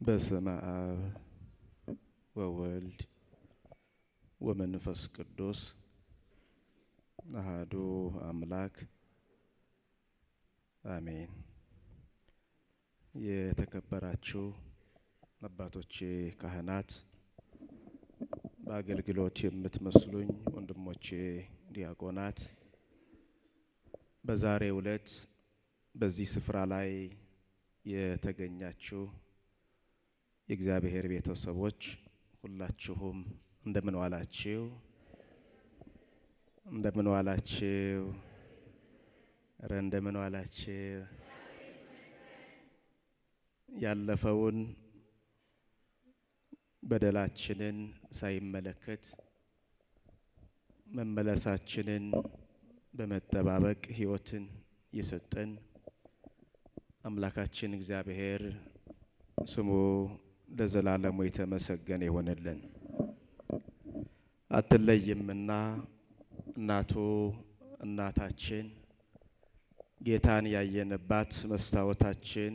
በስመ አብ ወወልድ ወመንፈስ ቅዱስ አሐዱ አምላክ አሜን። የተከበራችሁ አባቶቼ ካህናት፣ በአገልግሎት የምትመስሉኝ ወንድሞቼ ዲያቆናት፣ በዛሬው ዕለት በዚህ ስፍራ ላይ የተገኛችሁ የእግዚአብሔር ቤተሰቦች ሁላችሁም እንደምን ዋላችሁ? እንደምን ዋላችሁ? ኧረ እንደምን ዋላችሁ? ያለፈውን በደላችንን ሳይመለከት መመለሳችንን በመጠባበቅ ሕይወትን የሰጠን አምላካችን እግዚአብሔር ስሙ ለዘላለሙ የተመሰገነ ይሁንልን። አትለይምና እናቱ እናታችን ጌታን ያየንባት መስታወታችን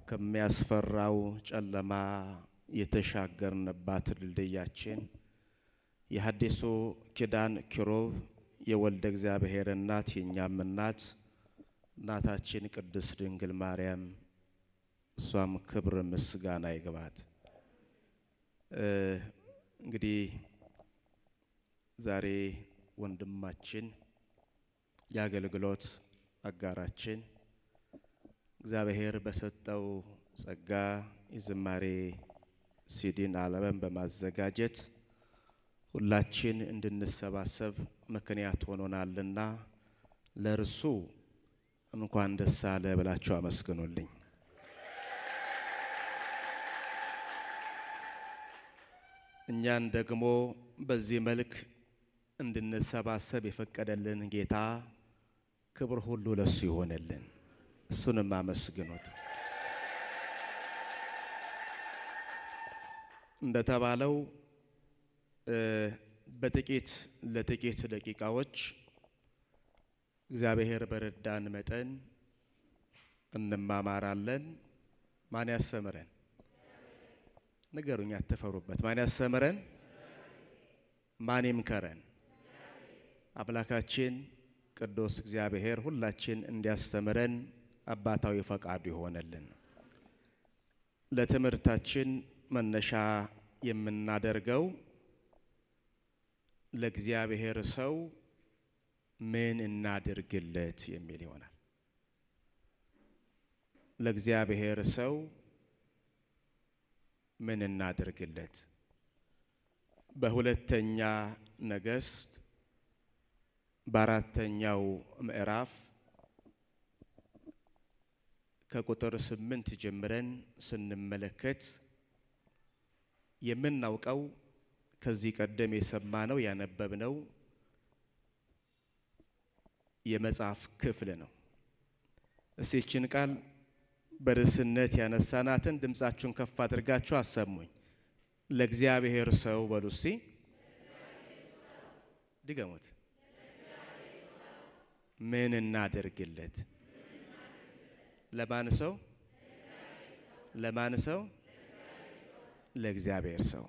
ከሚያስፈራው ጨለማ የተሻገርንባት ድልድያችን የሐዲሱ ኪዳን ኪሩብ የወልደ እግዚአብሔር እናት የኛም እናት እናታችን ቅድስት ድንግል ማርያም እሷም ክብር ምስጋና ይግባት። እንግዲህ ዛሬ ወንድማችን የአገልግሎት አጋራችን እግዚአብሔር በሰጠው ጸጋ የዝማሬ ሲዲን አልበም በማዘጋጀት ሁላችን እንድንሰባሰብ ምክንያት ሆኖናልና ለርሱ እንኳን ደስ አለ ብላችሁ አመስግኑልኝ። እኛን ደግሞ በዚህ መልክ እንድንሰባሰብ የፈቀደልን ጌታ ክብር ሁሉ ለሱ ይሆንልን። እሱንም አመስግኑት። እንደተባለው ለጥቂት ደቂቃዎች እግዚአብሔር በረዳን መጠን እንማማራለን። ማን ያስተምረን? ንገሩኝ፣ አትፈሩበት። ማን ያስተምረን? ማን ይምከረን? አምላካችን ቅዱስ እግዚአብሔር ሁላችን እንዲያስተምረን አባታዊ ፈቃዱ ይሆነልን። ለትምህርታችን መነሻ የምናደርገው ለእግዚአብሔር ሰው ምን እናድርግለት የሚል ይሆናል። ለእግዚአብሔር ሰው ምን እናድርግለት? በሁለተኛ ነገሥት በአራተኛው ምዕራፍ ከቁጥር 8 ጀምረን ስንመለከት የምናውቀው ከዚህ ቀደም የሰማነው ያነበብነው የመጽሐፍ ክፍል ነው። እዚህችን ቃል በርዕስነት ያነሳናትን ድምጻችሁን ከፍ አድርጋችሁ አሰሙኝ። ለእግዚአብሔር ሰው በሉ እስቲ፣ ድገሙት። ምን እናደርግለት? ለማን ሰው? ለማን ሰው? ለእግዚአብሔር ሰው።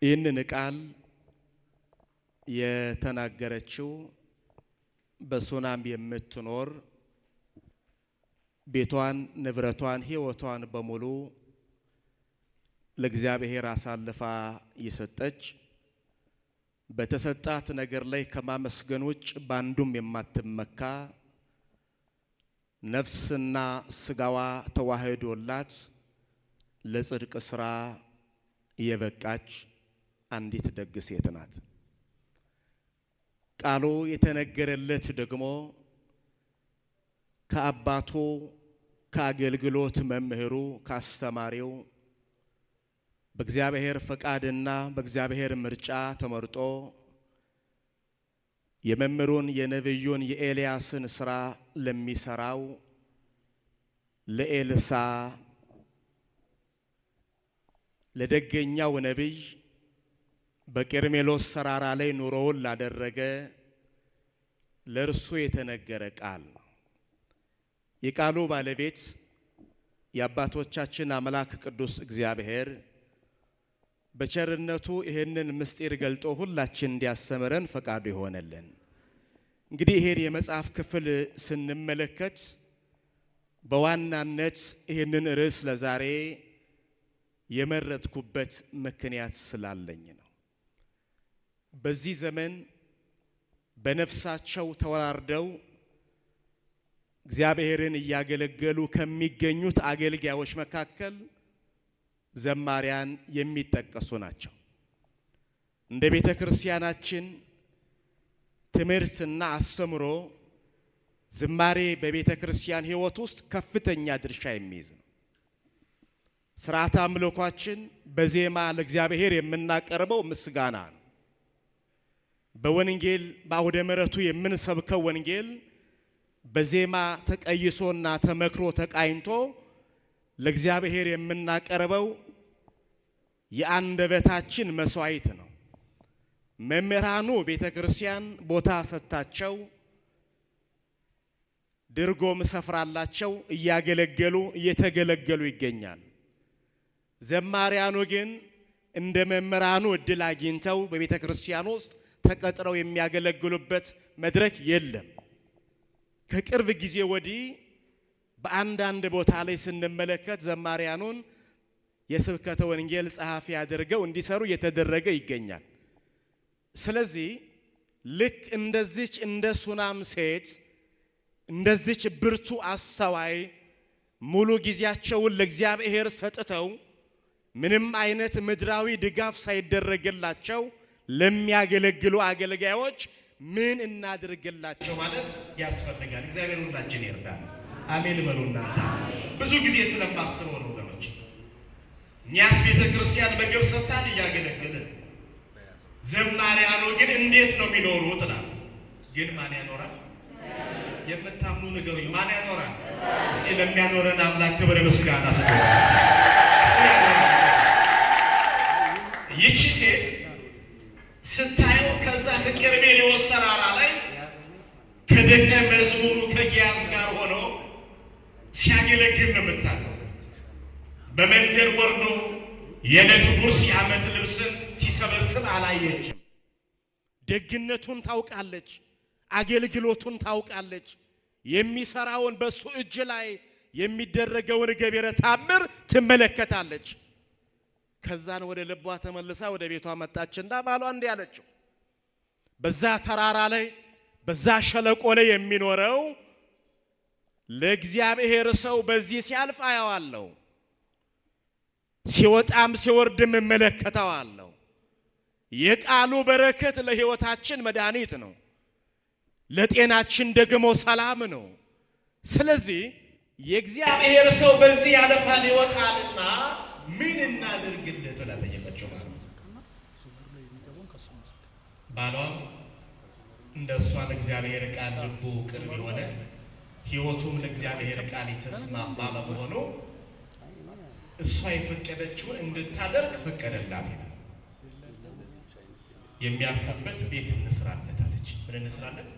ይህንን ቃል የተናገረችው በሱናም የምትኖር ቤቷን፣ ንብረቷን፣ ሕይወቷን በሙሉ ለእግዚአብሔር አሳልፋ የሰጠች በተሰጣት ነገር ላይ ከማመስገን ውጭ ባንዱም የማትመካ ነፍስና ስጋዋ ተዋህዶላት ለጽድቅ ስራ የበቃች አንዲት ደግ ሴት ናት። ቃሉ የተነገረለት ደግሞ ከአባቱ ከአገልግሎት መምህሩ ከአስተማሪው በእግዚአብሔር ፈቃድና በእግዚአብሔር ምርጫ ተመርጦ የመምህሩን የነብዩን የኤልያስን ስራ ለሚሰራው ለኤልሳ ለደገኛው ነብይ በቀርሜሎስ ተራራ ላይ ኑሮውን ላደረገ ለርሱ የተነገረ ቃል ነው። የቃሉ ባለቤት የአባቶቻችን አምላክ ቅዱስ እግዚአብሔር በቸርነቱ ይሄንን ምስጢር ገልጦ ሁላችን እንዲያስተምረን ፈቃዱ ይሆነልን። እንግዲህ ይሄን የመጽሐፍ ክፍል ስንመለከት በዋናነት ይሄንን ርዕስ ለዛሬ የመረጥኩበት ምክንያት ስላለኝ ነው። በዚህ ዘመን በነፍሳቸው ተወራርደው እግዚአብሔርን እያገለገሉ ከሚገኙት አገልጋዮች መካከል ዘማሪያን የሚጠቀሱ ናቸው። እንደ ቤተ ክርስቲያናችን ትምህርትና አስተምሮ ዝማሬ በቤተ ክርስቲያን ሕይወት ውስጥ ከፍተኛ ድርሻ የሚይዝ ነው። ሥርዓተ አምልኳችን በዜማ ለእግዚአብሔር የምናቀርበው ምስጋና ነው። በወንጌል በአውደ ምሕረቱ የምንሰብከው ወንጌል በዜማ ተቀይሶና ተመክሮ ተቃኝቶ ለእግዚአብሔር የምናቀርበው የአንደበታችን መስዋዕት ነው። መምህራኑ ቤተ ክርስቲያን ቦታ ሰጥታቸው ድርጎም ሰፍራላቸው እያገለገሉ እየተገለገሉ ይገኛል። ዘማሪያኑ ግን እንደ መምህራኑ እድል አግኝተው በቤተ ክርስቲያን ውስጥ ተቀጥረው የሚያገለግሉበት መድረክ የለም። ከቅርብ ጊዜ ወዲህ በአንዳንድ ቦታ ላይ ስንመለከት ዘማሪያኑን የስብከተ ወንጌል ጸሐፊ አድርገው እንዲሰሩ እየተደረገ ይገኛል። ስለዚህ ልክ እንደዚች እንደ ሱናም ሴት እንደዚች ብርቱ አስተዋይ ሙሉ ጊዜያቸውን ለእግዚአብሔር ሰጥተው ምንም አይነት ምድራዊ ድጋፍ ሳይደረግላቸው ለሚያገለግሉ አገልጋዮች ምን እናድርግላቸው ማለት ያስፈልጋል። እግዚአብሔር ሁላችን ይርዳል። አሜን በሉና ብዙ ጊዜ ስለማስበው ነው ወገኖች። እኛስ ቤተ ክርስቲያን በግብ ሰጥታን እያገለገልን ዘማሪያኑ ግን እንዴት ነው የሚኖሩት? ግን ማን ያኖራል? የምታምኑ ንገሩኝ፣ ማን ያኖራል? እስቲ ለሚያኖረን አምላክ ክብር ምስጋና ሰጥተው። ይቺ ሴት ስታየው ከዛ ከቄርሜሎስ ተራራ ላይ ከደቀ መዝሙሩ ከጊያዝ ጋር ሆኖ ሲያገለግል ነው የምታውቀው። በመንደር ወርዶ የዕለት ጉርስ የዓመት ልብስን ሲሰበስብ አላየችም። ደግነቱን ታውቃለች፣ አገልግሎቱን ታውቃለች። የሚሰራውን በሱ እጅ ላይ የሚደረገውን ገቢረ ተአምር ትመለከታለች። ከዛን ወደ ልቧ ተመልሳ ወደ ቤቷ መጣችና ባሏ እንዲህ አለችው፣ በዛ ተራራ ላይ በዛ ሸለቆ ላይ የሚኖረው ለእግዚአብሔር ሰው በዚህ ሲያልፍ አየዋለሁ፣ ሲወጣም ሲወርድም እመለከተዋለሁ። የቃሉ በረከት ለሕይወታችን መድኃኒት ነው፣ ለጤናችን ደግሞ ሰላም ነው። ስለዚህ የእግዚአብሔር ሰው በዚህ ያለፋል ይወጣልና ምን እናድርግለት ብላ ጠየቀችው። ባሏም እንደሷ ለእግዚአብሔር ቃል ልቡ ቅርብ የሆነ ሕይወቱም ለእግዚአብሔር ቃል የተስማማ በመሆኑ እሷ የፈቀደችውን እንድታደርግ ፈቀደላት ይላል። የሚያርፍበት ቤት እንስራለት አለች። ምን እንስራለት?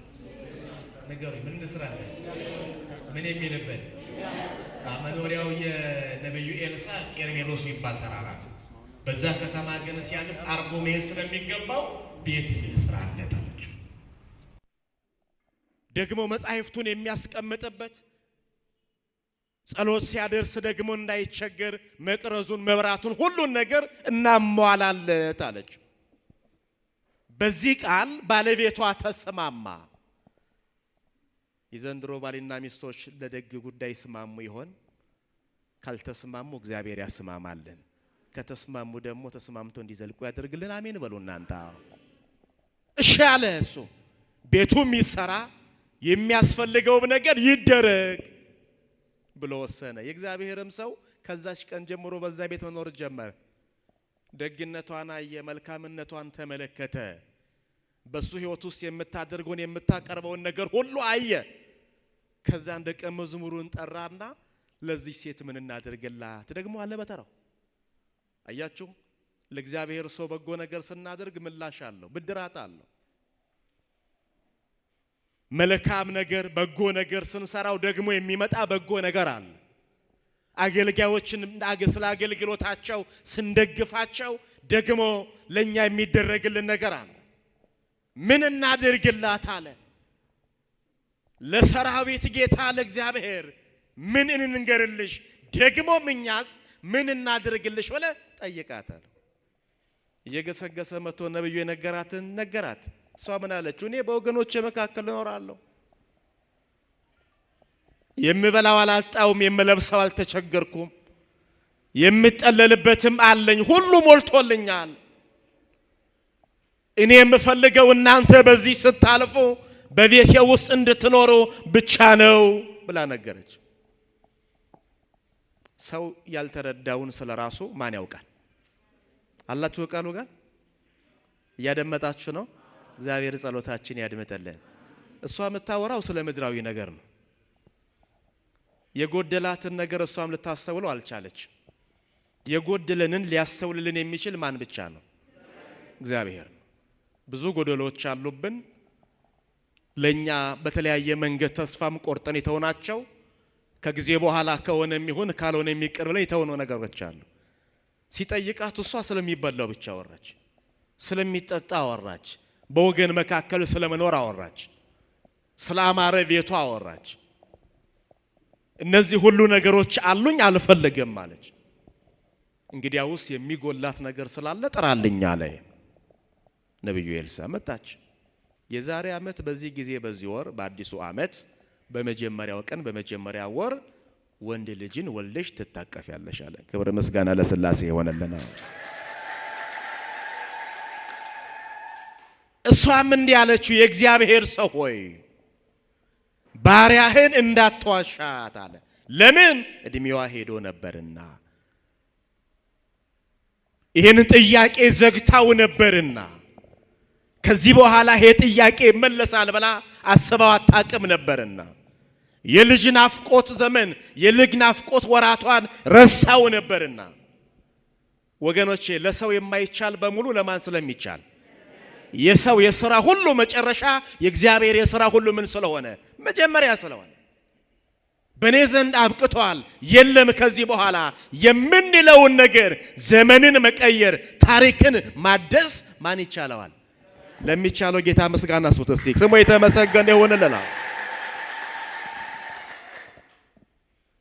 ነገሩ ምን እንስራለት? ምን የሚልበት? መኖሪያው የነብዩ ኤልሳ ቄርሜሎስ የሚባል ተራራ ነው። በዛ ከተማ ግን ሲያልፍ አርፎ መሄድ ስለሚገባው ቤት እንስራለት አለች። ደግሞ መጻሕፍቱን የሚያስቀምጥበት ጸሎት ሲያደርስ ደግሞ እንዳይቸገር መቅረዙን መብራቱን ሁሉን ነገር እናሟላለት አለች። በዚህ ቃል ባለቤቷ ተስማማ። የዘንድሮ ባልና ሚስቶች ለደግ ጉዳይ ይስማሙ ይሆን? ካልተስማሙ እግዚአብሔር ያስማማልን፣ ከተስማሙ ደግሞ ተስማምቶ እንዲዘልቁ ያደርግልን። አሜን በሉ እናንተ። እሺ ያለ እሱ ቤቱም ይሰራ የሚያስፈልገውም ነገር ይደረግ ብሎ ወሰነ። የእግዚአብሔርም ሰው ከዛች ቀን ጀምሮ በዛ ቤት መኖር ጀመረ። ደግነቷን አየ፣ መልካምነቷን ተመለከተ። በሱ ሕይወት ውስጥ የምታደርገውን የምታቀርበውን ነገር ሁሉ አየ። ከዛን ደቀ መዝሙሩን ጠራና ለዚህ ሴት ምን እናደርግላት ደግሞ አለ በተራው። አያችሁ፣ ለእግዚአብሔር ሰው በጎ ነገር ስናደርግ ምላሽ አለው፣ ብድራት አለው። መልካም ነገር በጎ ነገር ስንሰራው ደግሞ የሚመጣ በጎ ነገር አለ። አገልጋዮችን ስለ አገልግሎታቸው ስንደግፋቸው ደግሞ ለኛ የሚደረግልን ነገር አለ። ምን እናድርግላት አለ። ለሰራዊት ጌታ ለእግዚአብሔር ምን እንንገርልሽ ደግሞ እኛስ ምን እናድርግልሽ ብለ ጠይቃታል። እየገሰገሰ መጥቶ ነብዩ የነገራትን ነገራት። እሷ ምን አለችው? እኔ በወገኖቼ መካከል እኖራለሁ፣ የምበላው አላጣውም፣ የምለብሰው አልተቸገርኩም፣ የምጠለልበትም አለኝ፣ ሁሉ ሞልቶልኛል። እኔ የምፈልገው እናንተ በዚህ ስታልፉ በቤቴ ውስጥ እንድትኖሩ ብቻ ነው ብላ ነገረች። ሰው ያልተረዳውን ስለራሱ ማን ያውቃል? አላችሁ ቃሉ ጋር እያደመጣችሁ ነው። እግዚአብሔር ጸሎታችን ያድምጥልን። እሷ የምታወራው ስለ ምድራዊ ነገር ነው። የጎደላትን ነገር እሷም ልታስተውለው አልቻለች። የጎደለንን ሊያስተውልልን የሚችል ማን ብቻ ነው? እግዚአብሔር ነው። ብዙ ጎደሎች አሉብን። ለኛ በተለያየ መንገድ ተስፋም ቆርጠን የተውናቸው ከጊዜ በኋላ ከሆነም ይሁን ካልሆነ የሚቀር ብለን የተውነው ነገሮች አሉ። ሲጠይቃት እሷ ስለሚበላው ብቻ አወራች፣ ስለሚጠጣ አወራች፣ በወገን መካከል ስለመኖር አወራች፣ ስለ አማረ ቤቷ አወራች። እነዚህ ሁሉ ነገሮች አሉኝ አልፈልግም ማለች። እንግዲያውስ የሚጎላት ነገር ስላለ ጥራልኝ አለ ነብዩ ኤልሳ። መጣች። የዛሬ ዓመት በዚህ ጊዜ በዚህ ወር በአዲሱ ዓመት በመጀመሪያው ቀን በመጀመሪያው ወር ወንድ ልጅን ወልደሽ ትታቀፊያለሽ አለ። ክብር ምስጋና ለሥላሴ ይሆነልና እሷም እንዲህ አለችው፣ የእግዚአብሔር ሰው ሆይ ባሪያህን እንዳትዋሻት አለ። ለምን? እድሜዋ ሄዶ ነበርና፣ ይሄን ጥያቄ ዘግታው ነበርና፣ ከዚህ በኋላ ይሄ ጥያቄ ይመለሳል ብላ አስባው አጣቅም ነበርና፣ የልጅ ናፍቆት ዘመን የልጅ ናፍቆት ወራቷን ረሳው ነበርና። ወገኖቼ ለሰው የማይቻል በሙሉ ለማን ስለሚቻል? የሰው የሥራ ሁሉ መጨረሻ የእግዚአብሔር የሥራ ሁሉ ምን ስለሆነ? መጀመሪያ ስለሆነ በኔ ዘንድ አብቅቷል የለም ከዚህ በኋላ የምንለውን ነገር ዘመንን መቀየር ታሪክን ማደስ ማን ይቻለዋል? ለሚቻለው ጌታ ምስጋና ስጡት። እስቲ ስሙ የተመሰገነ ይሁንልና።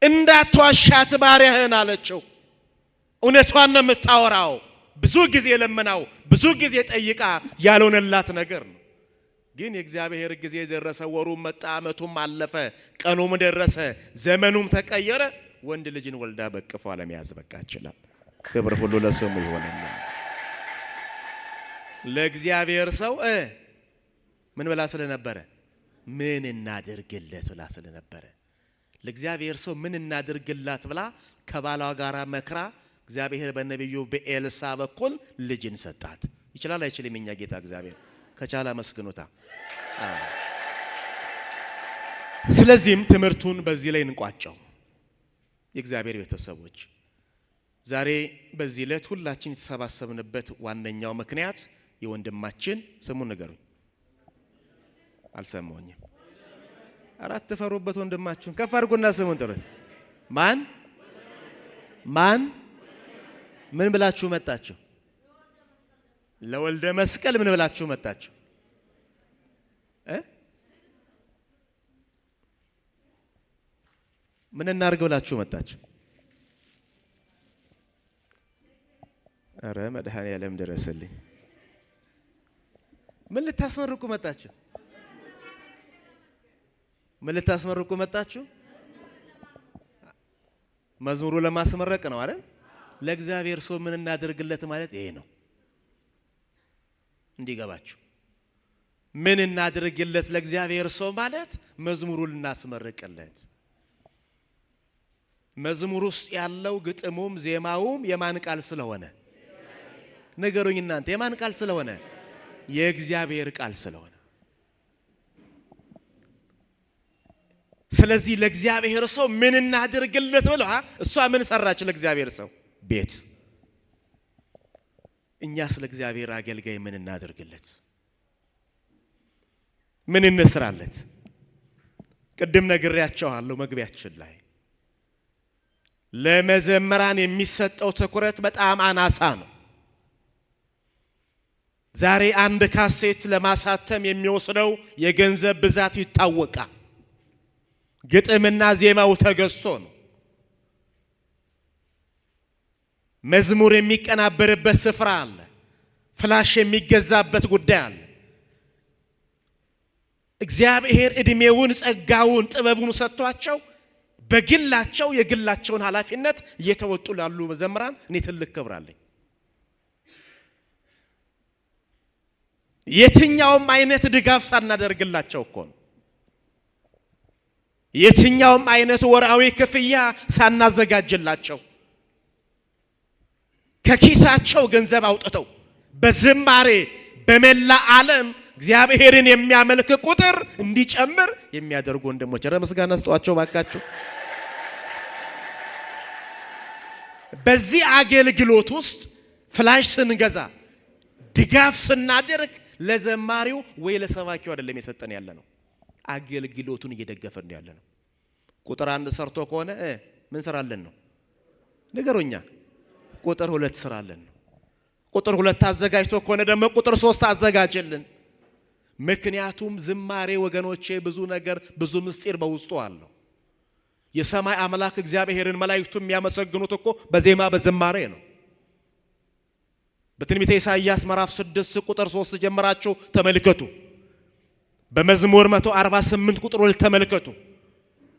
እንዳትዋሻት ባሪያህን አለችው። እውነቷን ነው የምታወራው። ብዙ ጊዜ ለምናው ብዙ ጊዜ ጠይቃ ያልሆነላት ነገር ነው። ግን የእግዚአብሔር ጊዜ ደረሰ። ወሩም መጣ፣ ዓመቱም አለፈ፣ ቀኑም ደረሰ፣ ዘመኑም ተቀየረ። ወንድ ልጅን ወልዳ በቅፏ ለመያዝ በቃችላል። ክብር ሁሉ ለስሙ ይሁንና ለእግዚአብሔር ሰው ምን ብላ ስለነበረ? ምን እናድርግለት ብላ ስለነበረ ለእግዚአብሔር ሰው ምን እናድርግላት ብላ ከባሏ ጋር መክራ እግዚአብሔር በነብዩ በኤልሳ በኩል ልጅን ሰጣት። ይችላል አይችልም? የኛ ጌታ እግዚአብሔር ከቻለ መስግኑታ። ስለዚህም ትምህርቱን በዚህ ላይ እንቋጨው። የእግዚአብሔር ቤተሰቦች ዛሬ በዚህ ዕለት ሁላችን የተሰባሰብንበት ዋነኛው ምክንያት የወንድማችን ስሙን ንገሩኝ። አልሰማሁኝም። አራት ተፈሩበት ወንድማችሁን ከፍ አድርጉና ስሙን ጥሩ። ማን ማን ምን ብላችሁ መጣችሁ? ለወልደ መስቀል ምን ብላችሁ መጣችሁ? ምን እናርግ ብላችሁ መጣችሁ? አረ መድኃኔዓለም ድረስልኝ። ምን ልታስመርቁ መጣችሁ? ምን ልታስመርቁ መጣችሁ? መዝሙሩ ለማስመረቅ ነው አይደል? ለእግዚአብሔር ሰው ምን እናደርግለት ማለት ይሄ ነው። እንዲገባችሁ ምን እናደርግለት ለእግዚአብሔር ሰው ማለት መዝሙሩን እናስመርቅለት። መዝሙሩ ውስጥ ያለው ግጥሙም ዜማውም የማን ቃል ስለሆነ ንገሩኝ እናንተ? የማን ቃል ስለሆነ? የእግዚአብሔር ቃል ስለሆነ። ስለዚህ ለእግዚአብሔር ሰው ምን እናደርግለት ብለህ እሷ ምን ሰራች? ለእግዚአብሔር ሰው ቤት። እኛስ ለእግዚአብሔር አገልጋይ ምን እናደርግለት? ምን እንስራለት? ቅድም ነግሬያቸዋለሁ መግቢያችን ላይ ለመዘምራን የሚሰጠው ትኩረት በጣም አናሳ ነው። ዛሬ አንድ ካሴት ለማሳተም የሚወስደው የገንዘብ ብዛት ይታወቃል። ግጥምና ዜማው ተገዝቶ ነው። መዝሙር የሚቀናበርበት ስፍራ አለ። ፍላሽ የሚገዛበት ጉዳይ አለ። እግዚአብሔር እድሜውን፣ ጸጋውን፣ ጥበቡን ሰጥቷቸው በግላቸው የግላቸውን ኃላፊነት እየተወጡ ላሉ መዘምራን እኔ ትልቅ ክብር አለኝ። የትኛውም አይነት ድጋፍ ሳናደርግላቸው እኮ ነው። የትኛውም አይነት ወርሃዊ ክፍያ ሳናዘጋጅላቸው ከኪሳቸው ገንዘብ አውጥተው በዝማሬ በመላ ዓለም እግዚአብሔርን የሚያመልክ ቁጥር እንዲጨምር የሚያደርጉ ወንድሞች ረመስጋና ስጧቸው ባካችሁ። በዚህ አገልግሎት ውስጥ ፍላሽ ስንገዛ ድጋፍ ስናደርግ ለዘማሪው ወይ ለሰባኪው አይደለም የሰጠን ያለ ነው። አገልግሎቱን እየደገፈን ያለ ነው። ቁጥር 1 ሰርቶ ከሆነ ምን ሰራለን ነው ንገሩኛ። ቁጥር 2 ሰራለን ነው። ቁጥር 2 አዘጋጅቶ ከሆነ ደግሞ ቁጥር 3 አዘጋጅልን። ምክንያቱም ዝማሬ ወገኖቼ ብዙ ነገር ብዙ ምስጢር በውስጡ አለው። የሰማይ አምላክ እግዚአብሔርን መላእክቱ የሚያመሰግኑት እኮ በዜማ በዝማሬ ነው። በትንቢተ ኢሳይያስ ምዕራፍ 6 ቁጥር 3 ጀምራችሁ ተመልከቱ። በመዝሙር 148 ቁጥር 2 ተመልከቱ።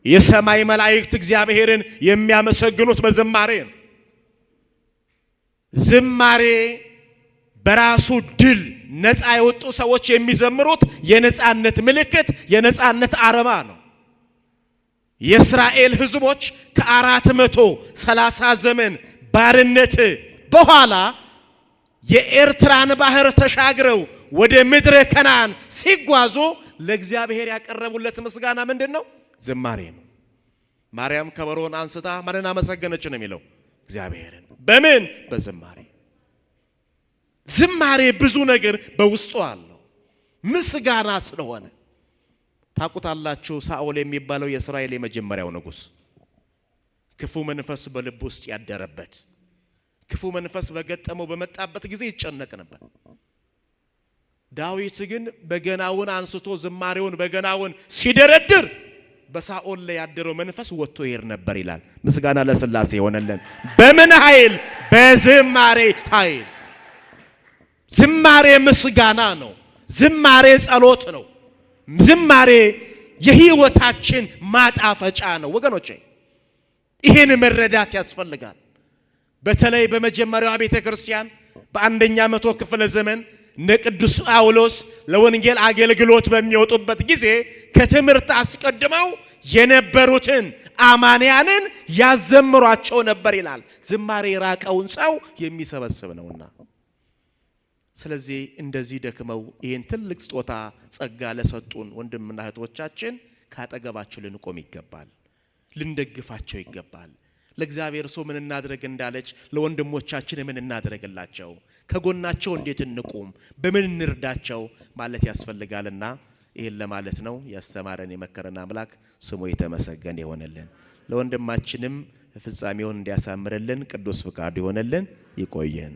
የሰማይ መላእክት እግዚአብሔርን የሚያመሰግኑት በዝማሬ ነው። ዝማሬ በራሱ ድል ነፃ የወጡ ሰዎች የሚዘምሩት የነፃነት ምልክት፣ የነፃነት አርማ ነው። የእስራኤል ሕዝቦች ከ430 ዘመን ባርነት በኋላ የኤርትራን ባህር ተሻግረው ወደ ምድረ ከናን ሲጓዙ ለእግዚአብሔር ያቀረቡለት ምስጋና ምንድነው? ዝማሬ ነው። ማርያም ከበሮን አንስታ ማንን አመሰገነች ነው የሚለው? እግዚአብሔርን። በምን? በዝማሬ። ዝማሬ ብዙ ነገር በውስጡ አለው። ምስጋና ስለሆነ ታውቁታላችሁ። ሳኦል የሚባለው የእስራኤል የመጀመሪያው ንጉስ ክፉ መንፈስ በልብ ውስጥ ያደረበት፣ ክፉ መንፈስ በገጠመው በመጣበት ጊዜ ይጨነቅ ነበር። ዳዊት ግን በገናውን አንስቶ ዝማሬውን በገናውን ሲደረድር በሳኦል ላይ ያደረው መንፈስ ወጥቶ ይሄድ ነበር ይላል። ምስጋና ለሥላሴ ይሆነልን። በምን ኃይል? በዝማሬ ኃይል። ዝማሬ ምስጋና ነው። ዝማሬ ጸሎት ነው። ዝማሬ የህይወታችን ማጣፈጫ ነው ወገኖቼ። ይሄን መረዳት ያስፈልጋል። በተለይ በመጀመሪያው ቤተ ክርስቲያን በአንደኛ መቶ ክፍለ ዘመን ቅዱስ ጳውሎስ ለወንጌል አገልግሎት በሚወጡበት ጊዜ ከትምህርት አስቀድመው የነበሩትን አማንያንን ያዘምሯቸው ነበር ይላል። ዝማሬ ራቀውን ሰው የሚሰበስብ ነውና፣ ስለዚህ እንደዚህ ደክመው ይሄን ትልቅ ስጦታ ጸጋ ለሰጡን ወንድምና እህቶቻችን ካጠገባቸው ልንቆም ይገባል፣ ልንደግፋቸው ይገባል። ለእግዚአብሔር ሰው ምን እናድርግ እንዳለች ለወንድሞቻችን ምን እናድርግላቸው፣ ከጎናቸው እንዴት እንቁም፣ በምን እንርዳቸው ማለት ያስፈልጋልና ይሄን ለማለት ነው። ያስተማረን የመከረን አምላክ ስሙ የተመሰገነ ይሆነልን። ለወንድማችንም ፍጻሜውን እንዲያሳምርልን ቅዱስ ፍቃዱ ይሆነልን። ይቆየን።